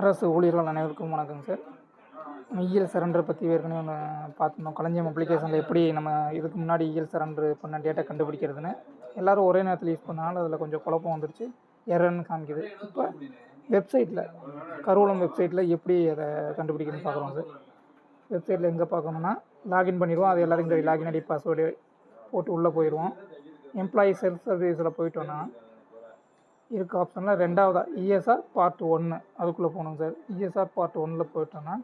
அரசு ஊழியர்கள் அனைவருக்கும் வணக்கங்க சார். இஎல் சரண்டர் பற்றி ஏற்கனவே ஒன்று பார்த்துருந்தோம். களஞ்சியம் அப்ளிகேஷனில் எப்படி நம்ம இதுக்கு முன்னாடி இஎல் சரண்டர் பண்ண டேட்டா கண்டுபிடிக்கிறதுன்னு எல்லோரும் ஒரே நேரத்தில் யூஸ் பண்ணனால அதில் கொஞ்சம் குழப்பம் வந்துருச்சு, எரர்னு காமிக்குது. இப்போ வெப்சைட்டில் கருவூலம் வெப்சைட்டில் எப்படி அதை கண்டுபிடிக்கணும்னு பார்க்குறோம் சார். வெப்சைட்டில் எங்கே பார்க்கணுன்னா லாகின் பண்ணிடுவோம். அது எல்லோரும் இந்த லாகின் ஐடி பாஸ்வேர்டு போட்டு உள்ளே போயிடுவோம். எம்ப்ளாயி செல்ஃப் சர்வீஸில் போயிட்டோன்னா இருக்க ஆப்ஷனில் ரெண்டாவதா இஎஸ்ஆர் பார்ட் 1 அதுக்குள்ளே போகணும் சார். இஎஸ்ஆர் பார்ட் 1ல் போயிட்டோன்னா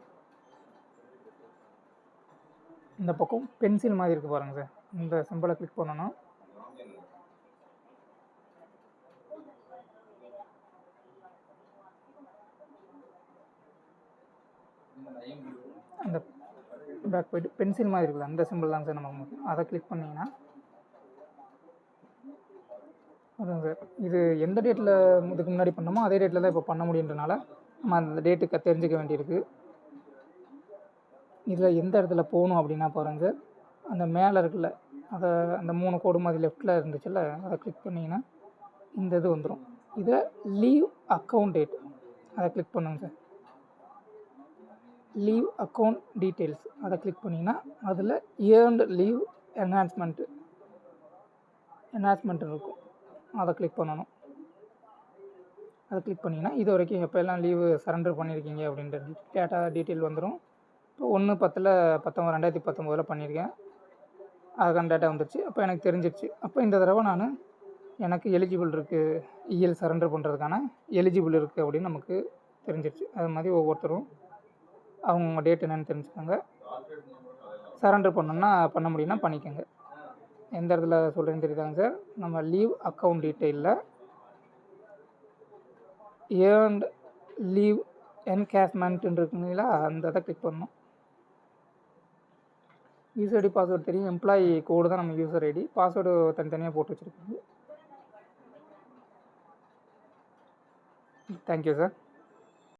இந்த பக்கம் பென்சில் மாதிரி இருக்குது பாருங்கள் சார். இந்த சிம்பிளை கிளிக் பண்ணணும். அந்த பேக் போய்ட்டு பென்சில் மாதிரி இருக்குது அந்த சிம்பிள் தான் சார் நமக்கு. அதை கிளிக் பண்ணிங்கன்னா அதான் சார், இது எந்த டேட்டில் இதுக்கு முன்னாடி பண்ணோமோ அதே டேட்டில் தான் இப்போ பண்ண முடியுன்றனால நம்ம அந்த டேட்டுக்கு தெரிஞ்சுக்க வேண்டியிருக்கு. இதில் எந்த இடத்துல போகணும் அப்படின்னா பாருங்கள் சார், அந்த மேலே இருக்குல்ல, அதை அந்த 3 கோடு மாதிரி லெஃப்ட்டில் இருந்துச்சுல்ல, அதை கிளிக் பண்ணிங்கன்னா இந்த இது வந்துடும். இதை லீவ் அக்கௌண்ட் டேட் அதை கிளிக் பண்ணுங்க சார். லீவ் அக்கௌண்ட் டீட்டெயில்ஸ் அதை கிளிக் பண்ணிங்கன்னா அதில் ஏர்ன்டு லீவ் என்ஹான்ஸ்மெண்ட் இருக்கும், அதை கிளிக் பண்ணணும். அதை கிளிக் பண்ணிங்கன்னா இது வரைக்கும் எப்போல்லாம் லீவு சரண்டர் பண்ணியிருக்கீங்க அப்படின்ற டேட்டா டீட்டெயில் வந்துடும். இப்போ 1/10/2019 பண்ணியிருக்கேன், அதுக்கான டேட்டா வந்துடுச்சு. அப்போ எனக்கு தெரிஞ்சிடுச்சு. அப்போ இந்த தடவை நான் எனக்கு எலிஜிபிள் இருக்குது, இஎல் சரண்டர் பண்ணுறதுக்கான எலிஜிபிள் இருக்குது அப்படின்னு நமக்கு தெரிஞ்சிடுச்சு. அது மாதிரி ஒவ்வொருத்தரும் அவங்க டேட் என்னென்னு தெரிஞ்சுக்கோங்க. சரண்டர் பண்ணணுன்னா பண்ண முடியும்னா பண்ணிக்கோங்க. எந்த இடத்துல சொல்கிறேன்னு தெரியுதாங்க சார். நம்ம லீவ் அக்கௌண்ட் டீட்டெயிலில் ஏர்ன்ட் லீவ் என்கேஷ்மெண்ட்டுன்னு இருக்குங்களா, அந்த இதை கிளிக் பண்ணணும். யூசர் ஐடி பாஸ்வேர்டு தெரியும், எம்ப்ளாயி கோடு தான் நம்ம யூசர் ஐடி, பாஸ்வேர்டு தனித்தனியாக போட்டு வச்சுருக்கோங்க. Thank you sir.